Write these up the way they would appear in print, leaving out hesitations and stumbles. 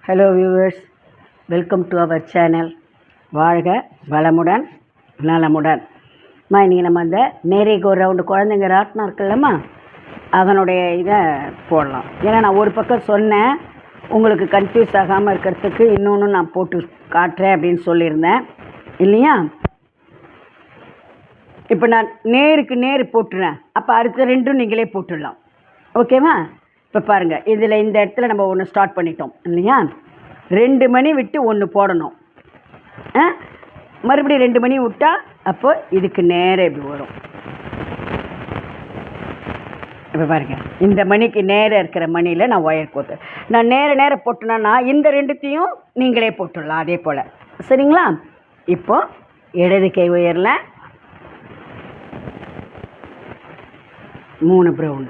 Hello viewers, welcome to our channel. வாழ்க வளமுடன் நலமுடன். இன்றைக்கி நம்ம அந்த மேரிகோ ரவுண்டு குழந்தைங்க ராட்டினம் இருக்குல்லம்மா, அதனுடைய இதை போடலாம். ஏன்னா நான் ஒரு பக்கம் சொன்னேன், உங்களுக்கு கன்ஃபியூஸ் ஆகாமல் இருக்கிறதுக்கு இன்னொன்று நான் போட்டு காட்டுறேன் அப்படின்னு சொல்லியிருந்தேன் இல்லையா. இப்போ நான் நேருக்கு நேர் போட்டுறேன், அப்போ அடுத்த ரெண்டும் நீங்களே போட்டுடலாம். ஓகேவா? இப்போ பாருங்கள், இதில் இந்த இடத்துல நம்ம ஒன்று ஸ்டார்ட் பண்ணிட்டோம் இல்லையா. 2 மணி விட்டு ஒன்று போடணும். மறுபடியும் 2 மணி விட்டால் அப்போ இதுக்கு நேரம் இப்படி வரும். இப்போ பாருங்கள், இந்த மணிக்கு நேரம் இருக்கிற மணியில் நான் ஒயர் கோத்து நான் நேரம் போட்டேன்னா இந்த ரெண்டுத்தையும் நீங்களே போட்டுடலாம் அதே போல். சரிங்களா? இப்போ இடது கை உயரில் 3 ப்ரௌன்,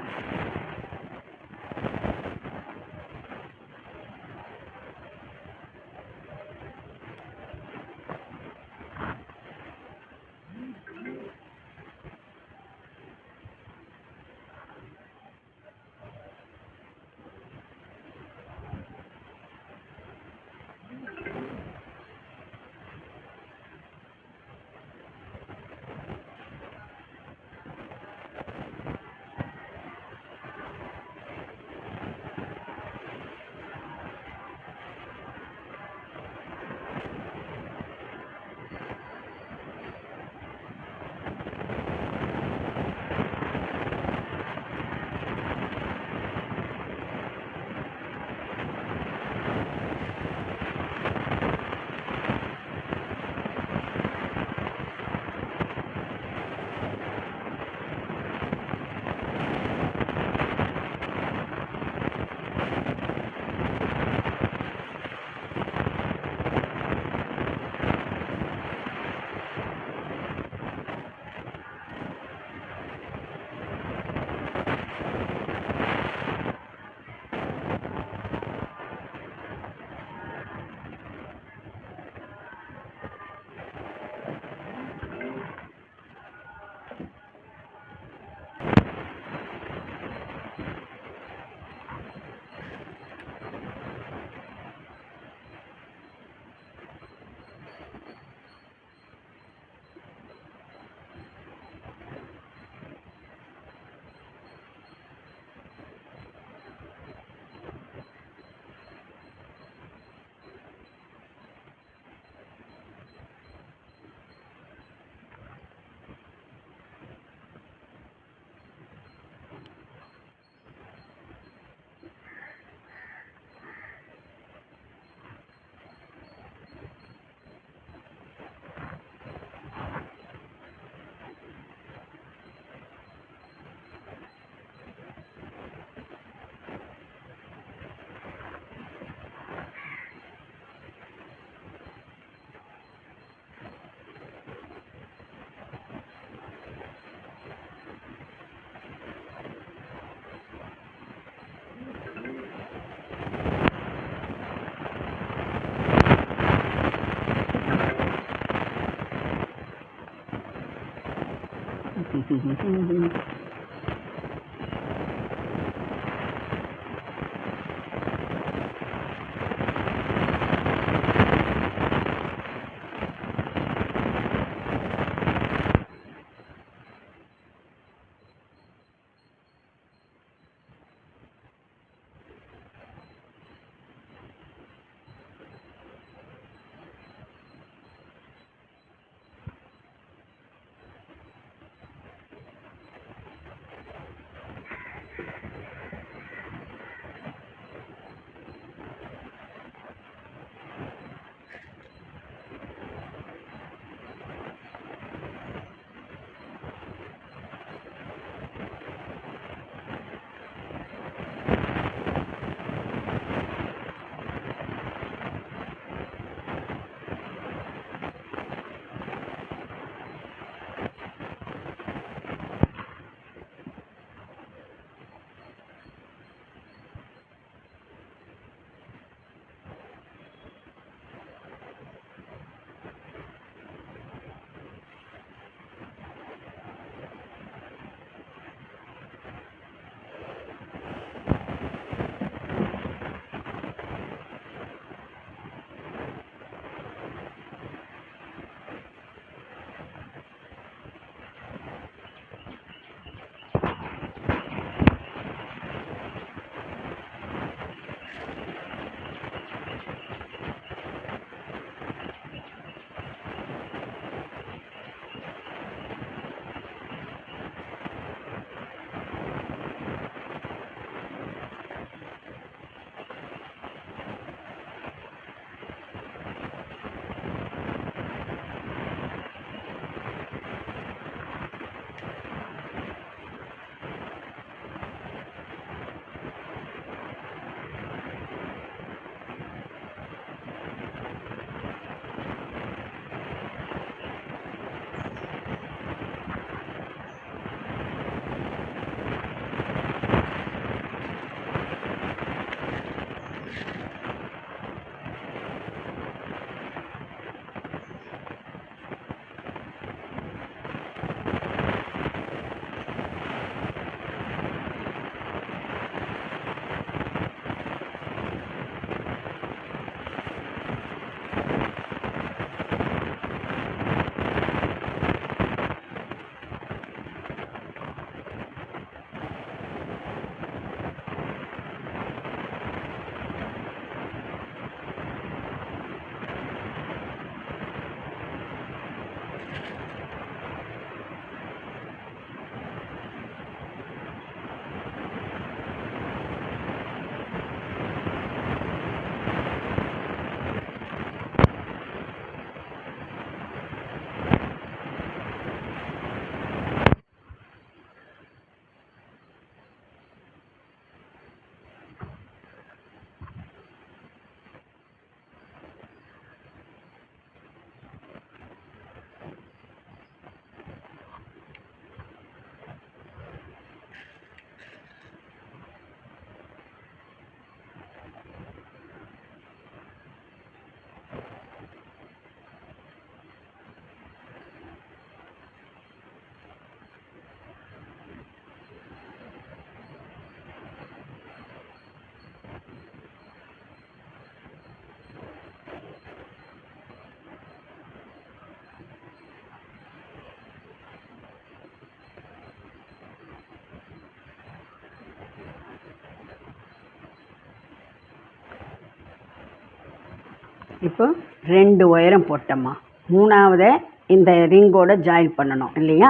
இப்போ 2 ஒயரும் போட்டோம்மா. 3ஆவதை இந்த ரிங்கோட ஜாயின் பண்ணணும் இல்லையா?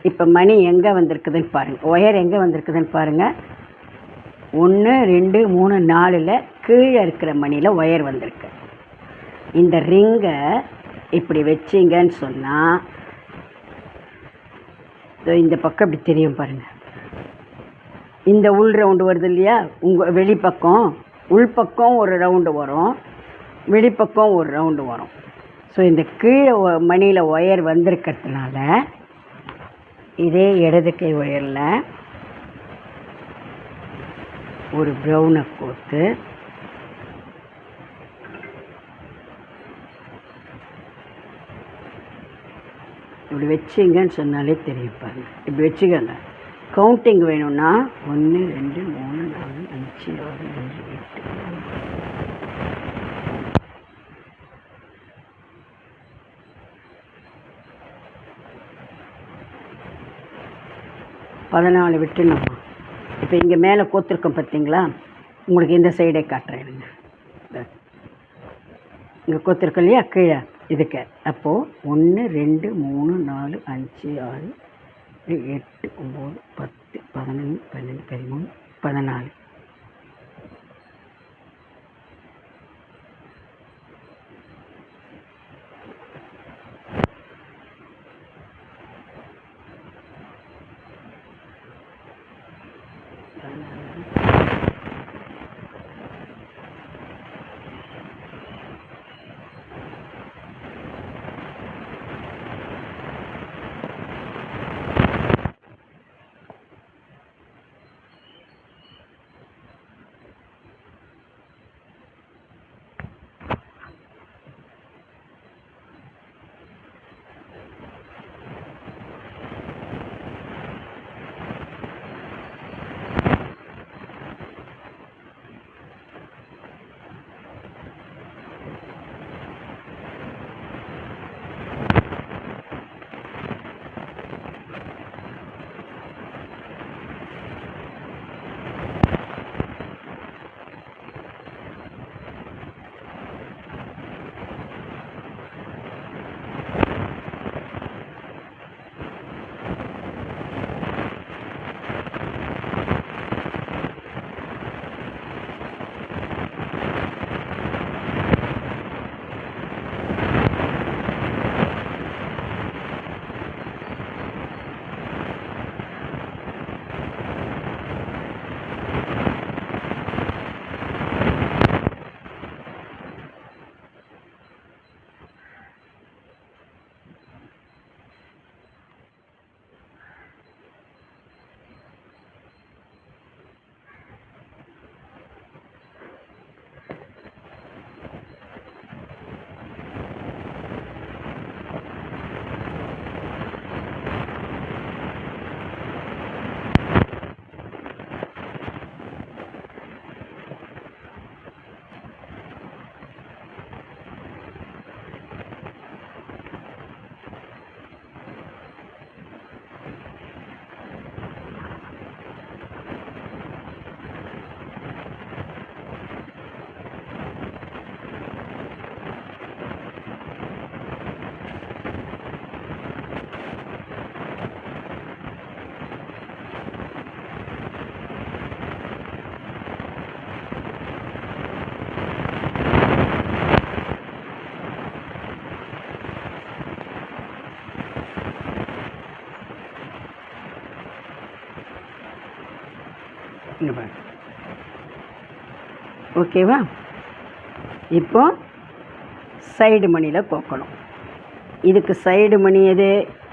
இப்போ மணி எங்கே வந்திருக்குதுன்னு பாருங்கள், ஒயர் எங்கே வந்திருக்குதுன்னு பாருங்கள். 1 2 3 4ல் கீழே இருக்கிற மணியில் ஒயர் வந்திருக்கு. இந்த ரிங்கை இப்படி வச்சிங்கன்னு சொன்னால் இந்த பக்கம் இப்படி தெரியும் பாருங்கள். இந்த உள் ரவுண்டு வருது இல்லையா, உங்கள் வெளிப்பக்கம் உள்பக்கம் ஒரு ரவுண்டு வரும், வெளிப்பக்கம் ஒரு ரவுண்டு வரும். ஸோ இந்த கீழே மணியில் ஒயர் வந்திருக்கிறதுனால இதே இடது கை ஒயரில் ஒரு ப்ரௌனை கோர்த்து இப்படி வச்சிங்கன்னு சொன்னாலே தெரியும் பாருங்கள். இப்படி வச்சுக்கோங்க. கவுண்டிங் வேணும்னா 1 2 3 4 5 6 7 8 14 விட்டுணும்மா. இப்போ இங்கே மேலே கோத்துருக்கோம் பார்த்தீங்களா, உங்களுக்கு இந்த சைடே காட்டுறேன். இங்கே கோத்துருக்கோம் இல்லையா கீழே இதுக்கு. அப்போது 1 2 3 4 5 6 8 9 10 11 12 13 14. இங்கே பாருங்க. ஓகேவா? இப்போ சைடு மணியில் கோக்கணும். இதுக்கு சைடு மணி எது,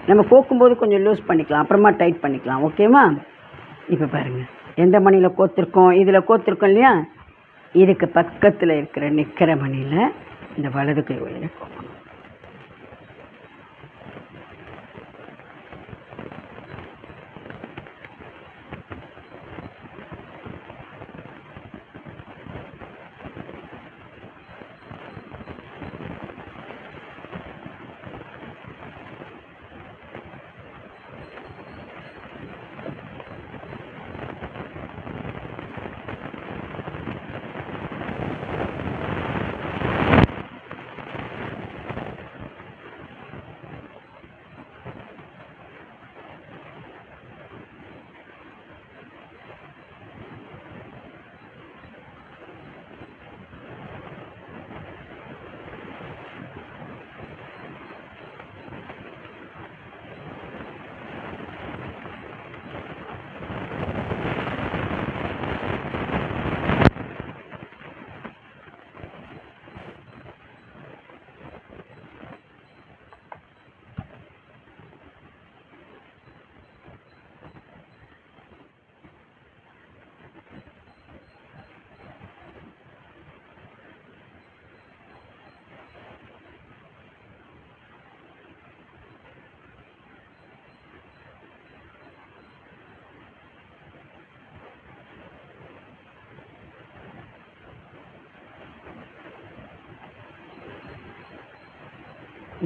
நம்ம கோக்கும்போது கொஞ்சம் லூஸ் பண்ணிக்கலாம், அப்புறமா டைட் பண்ணிக்கலாம். ஓகேவா? இப்போ பாருங்கள், எந்த மணியில் கோத்துருக்கோம், இதில் கோத்துருக்கோம் இல்லையா, இதுக்கு பக்கத்தில் இருக்கிற நிற்கிற மணியில் இந்த வலது கை ஒயரை கோக்கணும்.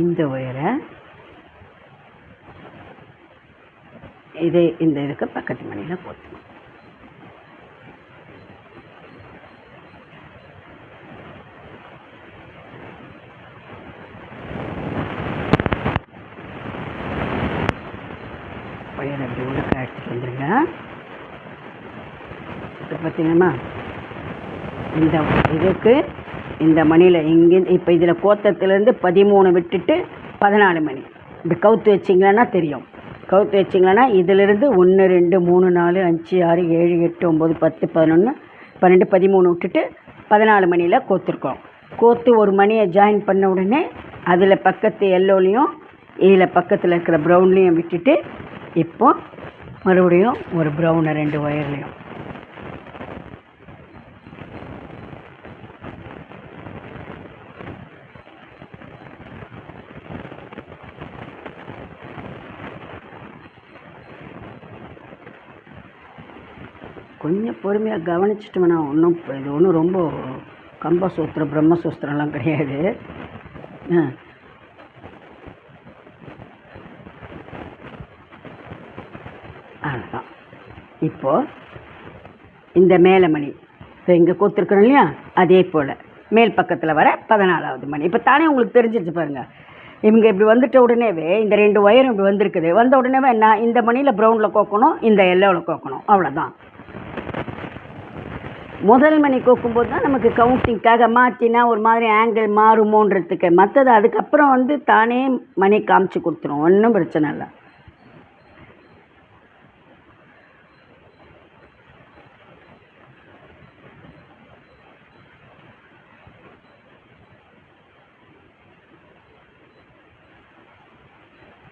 இந்த ஒயரை இந்த இதுக்கு பக்கத்து மணியில் போட்டுக்கணும். ஒயரை அப்படி உள்ளுக்க எடுத்துகிட்டு வந்துடுங்க. இப்போ பார்த்தீங்கன்னா இந்த இதுக்கு இந்த மணியில் இங்கேருந்து இப்போ இதில் கோத்தத்துலேருந்து 13 விட்டுட்டு 14 மணி இப்படி கவுத்து வச்சிங்களன்னா தெரியும். கவுத்து வச்சிங்களன்னா இதிலிருந்து 1 2 3 4 5 6 7 8 9 10 11 12 13 விட்டுட்டு 14 மணியில் கோத்துருக்கோம். கோத்து ஒரு மணியை ஜாயின் பண்ண உடனே அதில் பக்கத்து எல்லோலையும் இதில் பக்கத்தில் இருக்கிற ப்ரௌன்லேயும் விட்டுட்டு இப்போ மறுபடியும் ஒரு ப்ரௌனை 2 ஒயர்லேயும் கொஞ்சம் பொறுமையாக கவனிச்சிட்டோம்னா இது ஒன்றும் ரொம்ப கம்பசூத்திரம் பிரம்மசூத்திரம்லாம் கிடையாது. அதுதான் இப்போது இந்த மேலே மணி இப்போ இங்கே கோத்துருக்கணும் இல்லையா, அதே போல் மேல் பக்கத்தில் வர 14வது மணி. இப்போ தானே உங்களுக்கு தெரிஞ்சிருச்சு பாருங்கள். இவங்க இப்படி வந்துட்ட உடனேவே இந்த 2 ஒயரும் இப்படி வந்திருக்குது. வந்த உடனேவே என்ன, இந்த மணியில் ப்ரௌனில் கோக்கணும், இந்த எல்லோவில் கோக்கணும், அவ்வளோதான். முதல் மணி கோக்கும்போது தான் நமக்கு கவுண்டிங்காக மாற்றினா ஒரு மாதிரி ஆங்கிள் மாறுமோன்றதுக்கு. மற்றது அதுக்கப்புறம் தானே மணி காமிச்சு கொடுத்துரும், ஒன்றும் பிரச்சனை இல்லை.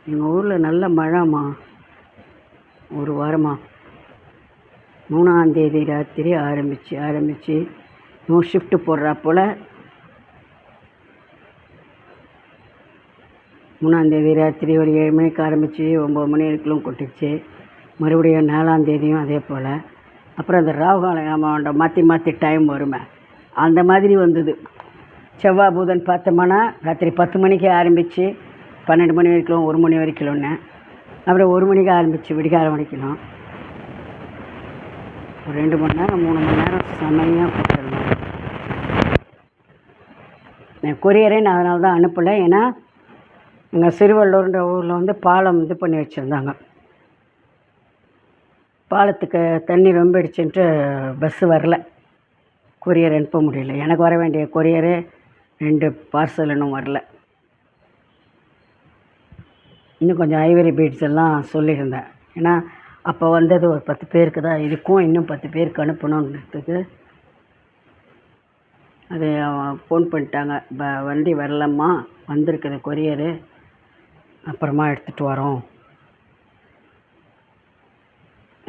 எங்கள் ஊரில் நல்ல மழைமா, ஒரு வாரமா 3ஆம் தேதி ராத்திரி ஆரம்பித்து ஷிஃப்ட்டு போடுறா போல் 3ஆம் தேதி ராத்திரி ஒரு 7 மணிக்கு ஆரம்பித்து 9 மணி வரைக்கும் கொட்டுச்சு. மறுபடியும் 4ஆம் தேதியும் அதே போல். அப்புறம் அந்த ராகுகாலம் மாற்றி டைம் வருமே, அந்த மாதிரி வந்தது. செவ்வாய் புதன் பார்த்தோம்னா ராத்திரி 10 மணிக்கு ஆரம்பித்து 12 மணி வரைக்கும், 1 மணி வரைக்கும்னு, அப்புறம் 1 மணிக்கு ஆரம்பித்து விடிகாலம் வரைக்கணும். ஒரு 2 மணி நேரம் 3 மணி நேரம் செமையாக போட்டுருந்தேன். என் கொரியரே நான் அதனால தான் அனுப்பலை. ஏன்னா எங்கள் சிறுவள்ளூர்ன்ற ஊரில் பாலம் இது பண்ணி வச்சுருந்தாங்க. பாலத்துக்கு தண்ணி ரொம்ப அடிச்சுன்ட்டு பஸ்ஸு வரல, கொரியர் அனுப்ப முடியல. எனக்கு வர வேண்டிய கொரியரு 2 பார்சல் இன்னும் வரல. இன்னும் கொஞ்சம் ஐவரி பீட்ஸ் எல்லாம் சொல்லியிருந்தேன். ஏன்னா அப்போ வந்தது ஒரு 10 பேருக்கு தான், இதுக்கும் இன்னும் 10 பேருக்கு அனுப்பணுன்றதுக்கு. அது ஃபோன் பண்ணிட்டாங்க, வண்டி வரலம்மா, வந்திருக்குது கொரியரு, அப்புறமா எடுத்துகிட்டு வரோம்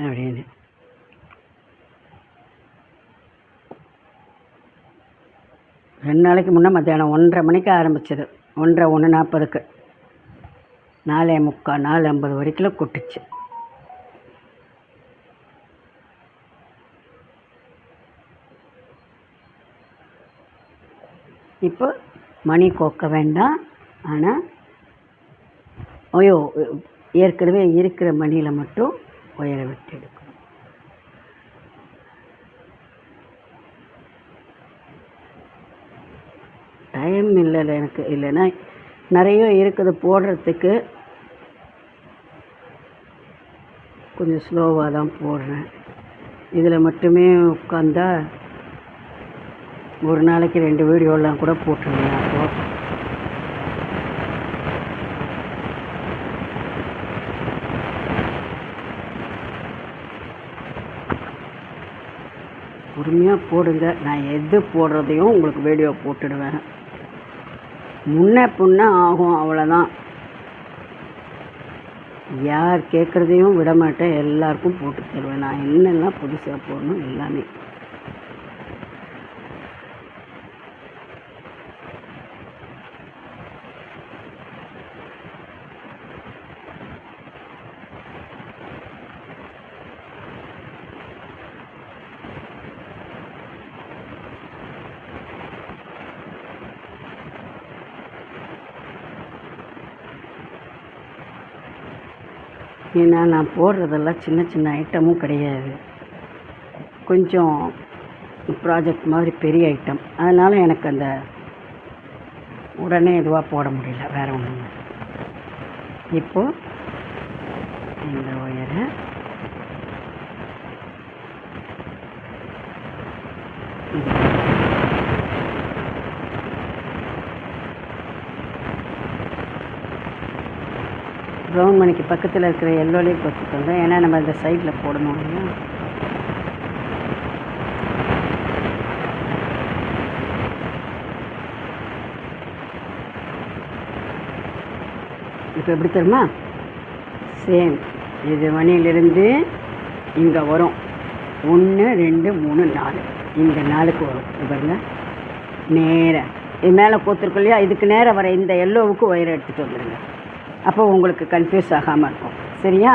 அப்படின்னு. ரெண்டு நாளைக்கு முன்னே மத்தியானம் 1:30 மணிக்கு ஆரம்பிச்சது. 1:30 1:40க்கு 4:45 4:50 வரைக்கும் கொட்டுச்சு. இப்போ மணி கோக்க வேண்டாம், ஆனால் ஏற்கனவே இருக்கிற மணியில் மட்டும் உயர விட்டு எடுக்கணும். டைம் இல்லை எனக்கு, இல்லைன்னா நிறைய இருக்குது போடுறதுக்கு. கொஞ்சம் ஸ்லோவாக தான் போடுறேன். இதில் மட்டுமே உட்காந்தா ஒரு நாளைக்கு 2 வீடியோலாம் கூட போட்டுருந்தேன். அப்போது பொறுமையாக போடுங்க. நான் எது போடுறதையும் உங்களுக்கு வீடியோ போட்டுடுவேன். முன்ன பின்ன ஆகும், அவ்வளோதான். யார் கேட்குறதையும் விட மாட்டேன், எல்லாருக்கும் போட்டு தருவேன். நான் என்னெல்லாம் புதுசாக போடணும் எல்லாமே. ஏன்னா நான் போடுறதெல்லாம் சின்ன சின்ன ஐட்டமும் கிடையாது, கொஞ்சம் ப்ராஜெக்ட் மாதிரி பெரிய ஐட்டம். அதனால் எனக்கு அந்த உடனே இதுவாக போட முடியல, வேறு ஒன்றும். இப்போது இந்த ஒயரை ப்ரௌன் மணிக்கு பக்கத்தில் இருக்கிற எல்லோலேயே கொத்துக்கோங்க, ஏன்னா நம்ம இந்த சைடில் போடணும் இல்லையா. இப்போ எப்படி தெரியுமா, சேம் இது மணியிலிருந்து இங்கே வரும் 1 2 3 4, இந்த 4க்கு வரும். பாருங்க, நேராக இது மேலே கோத்துருக்கோம் இல்லையா, இதுக்கு நேராக வர இந்த எல்லோவுக்கு ஒயரை எடுத்துகிட்டு வந்துடுங்க. அப்போ உங்களுக்கு கன்ஃபியூஸ் ஆகாமல் இருக்கும். சரியா?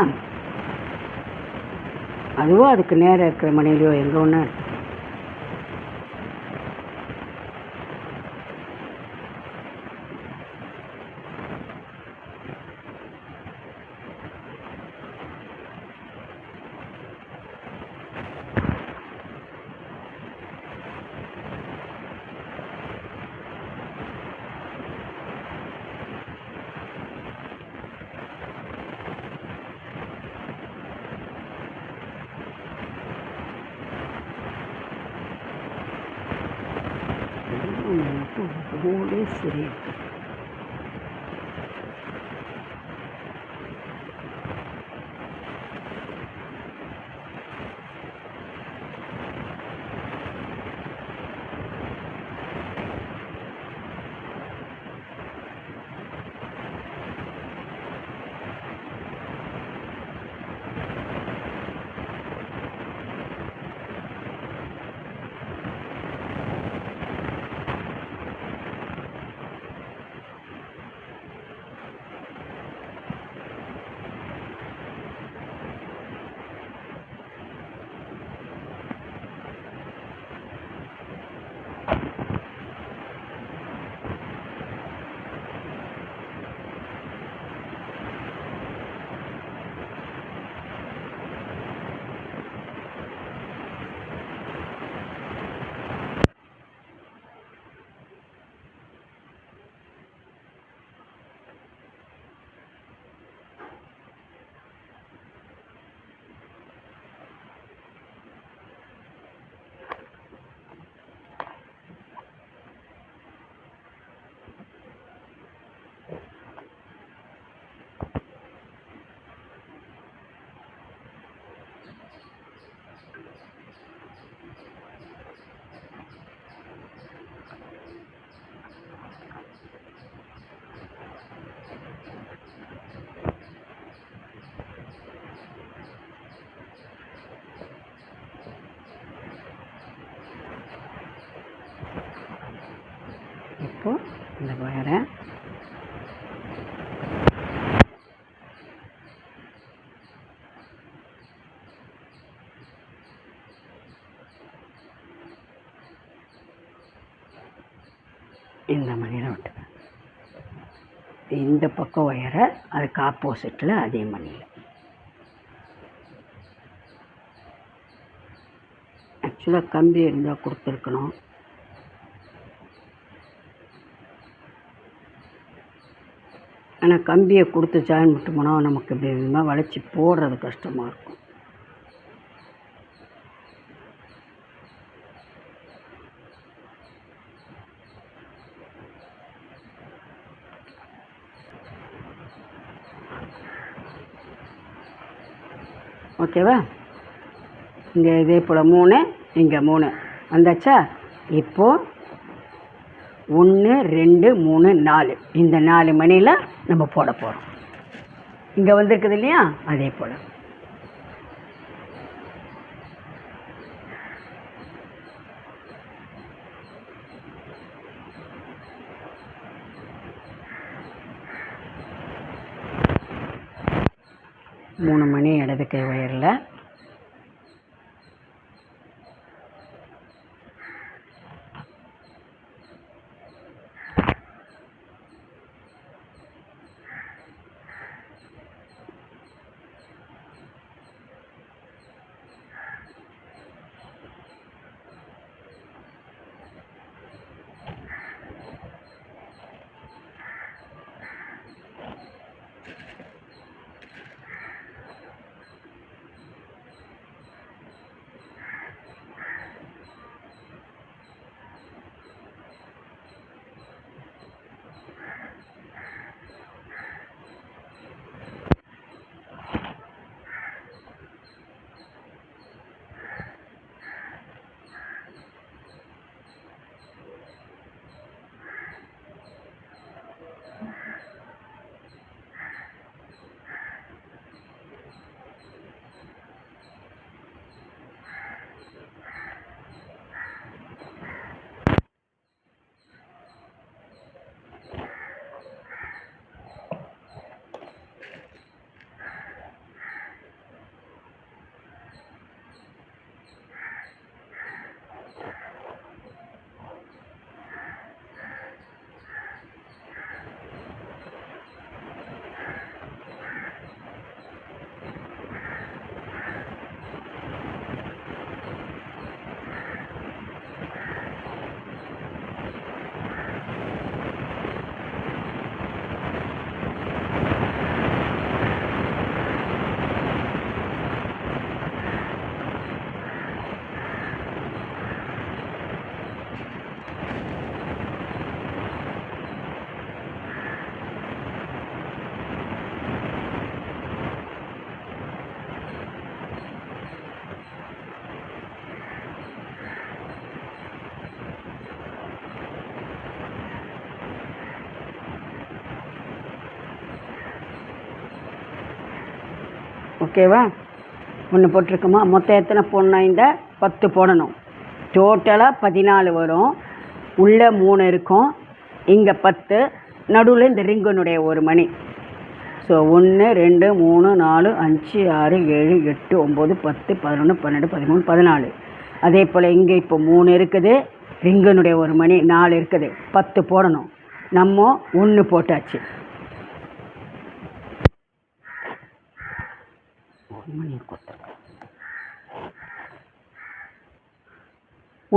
அதுவும் அதுக்கு நேராக இருக்கிற மணிலையோ எங்கே ஒன்றா எடுத்துக்கணும். ரோடே சரி. இப்போது இந்த ஒயரை இந்த மணியில் விட்டுவேன். இந்த பக்கம் ஒயரை அதுக்கு ஆப்போசிட்டில் அதே மணியில். ஆக்சுவலாக கம்பி இருந்தால் கொடுத்துருக்கணும். ஆனால் கம்பியை கொடுத்து ஜாயின் விட்டு போனால் நமக்கு இப்படி இருந்தால் வளைச்சி போடுறது கஷ்டமாக இருக்கும். ஓகேவா? இங்கே இதே போல் 3, இங்கே 3 வந்தாச்சா? இப்போது 1 2 3 4, இந்த 4 மணியில் நம்ம போட போகிறோம். இங்கே வந்திருக்குது இல்லையா, அதே போல். மூணு மணி இடது கை ஒயரில் ஓகேவா? 1 போட்டிருக்குமா? மொத்தம் எத்தனை போடணும்? இந்த 10 போடணும். டோட்டலாக 14 வரும். உள்ளே 3 இருக்கும், இங்கே 10, நடுவில் இந்த ரிங்கனுடைய ஒரு மணி. ஸோ 1 2 3 4 5 6 7 8 9 10 11 12 13 14. அதே போல் இங்கே இப்போ 3 இருக்குது, ரிங்கனுடைய ஒரு மணி 4 இருக்குது, 10 போடணும். நம்ம 1 போட்டாச்சு.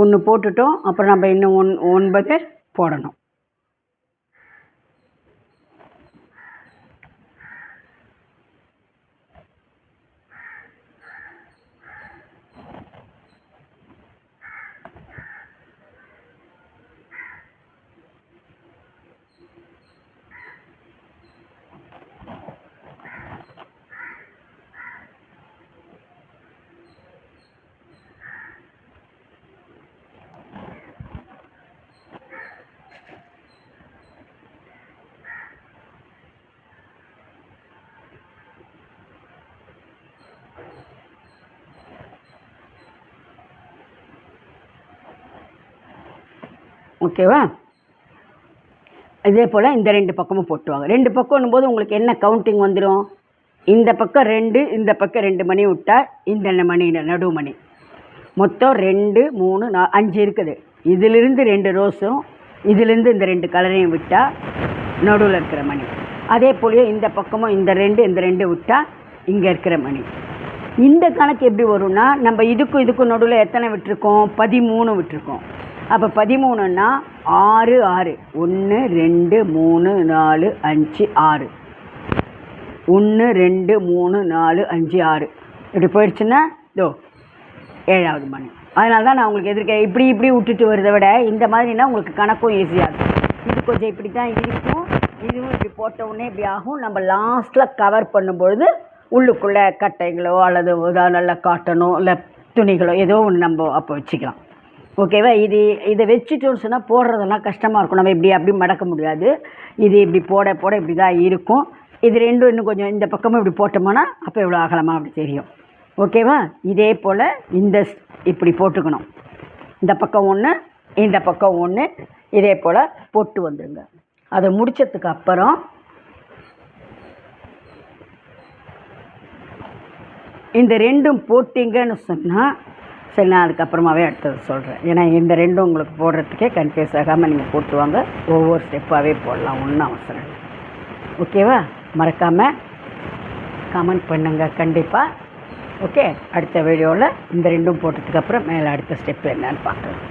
ஒன்று போட்டுட்டோம். அப்புறம் நம்ம இன்னும் 9 போடணும். ஓகேவா? இதே போல் இந்த 2 பக்கமும் போட்டுவாங்க. 2 பக்கம்னும் போது உங்களுக்கு என்ன கவுண்டிங் வந்துடும்? இந்த பக்கம் 2, இந்த பக்கம் 2 மணி விட்டால் இந்த மணி நடு மணி. மொத்தம் 2 3 4 5 இருக்குது. இதிலிருந்து 2 ரோஸும் இதிலிருந்து இந்த 2 கலரையும் விட்டால் நடுவில் இருக்கிற மணி. அதே போலயே இந்த பக்கமும் இந்த 2 விட்டால் இங்கே இருக்கிற மணி. இந்த கணக்கு எப்படி வரும்னா, நம்ம இதுக்கும் நடுவில் எத்தனை விட்டுருக்கோம்? 13 விட்டுருக்கோம். அப்போ 13ன்னா 6 6 1 2 3 4 5 6 1 2 3 4 5 6 இப்படி போயிடுச்சுன்னா இதோ 7வது மணி. அதனால தான் நான் உங்களுக்கு எதிர்க்க இப்படி விட்டுட்டு வரதை விட இந்த மாதிரினா உங்களுக்கு கணக்கும் ஈஸியாக இருக்கும். இது கொஞ்சம் இப்படி தான் இருக்கும், இதுவும் இப்படி போட்ட உடனே இப்படி ஆகும். நம்ம லாஸ்ட்டில் கவர் பண்ணும்பொழுது உள்ளுக்குள்ளே கட்டைகளோ அல்லது நல்ல காட்டனோ இல்லை துணிகளோ ஏதோ ஒன்று நம்ம அப்போ வச்சுக்கலாம். ஓகேவா? இதை வச்சுட்டோன்னு சொன்னால் போடுறதெல்லாம் கஷ்டமாக இருக்கும். நம்ம அப்படி மடக்க முடியாது. இது இப்படி போட இப்படி தான் இருக்கும். இது ரெண்டும் இன்னும் கொஞ்சம் இந்த பக்கமும் இப்படி போட்டோம்னா அப்போ இவ்வளோ ஆகலாமா அப்படி தெரியும். ஓகேவா? இதே போல் இப்படி போட்டுக்கணும். இந்த பக்கம் 1, இந்த பக்கம் 1, இதே போல் போட்டு வந்துடுங்க. அதை முடித்ததுக்கு அப்புறம் இந்த 2ம் போட்டிங்கன்னு சொன்னால் சரி, நான் அதுக்கப்புறமாவே அடுத்தது சொல்கிறேன். ஏன்னா இந்த 2ம் உங்களுக்கு போடுறதுக்கே கன்ஃபியூஸ் ஆகாமல் நீங்கள் போட்டுவாங்க. ஒவ்வொரு ஸ்டெப்பாகவே போடலாம், ஒன்றும் அவசரம் இல்லை. ஓகேவா? மறக்காமல் கமெண்ட் பண்ணுங்கள் கண்டிப்பாக. ஓகே, அடுத்த வீடியோவில் இந்த 2ம் போட்டதுக்கப்புறம் மேலே அடுத்த ஸ்டெப் என்னன்னு பார்க்கலாம்.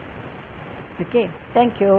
Okay, thank you.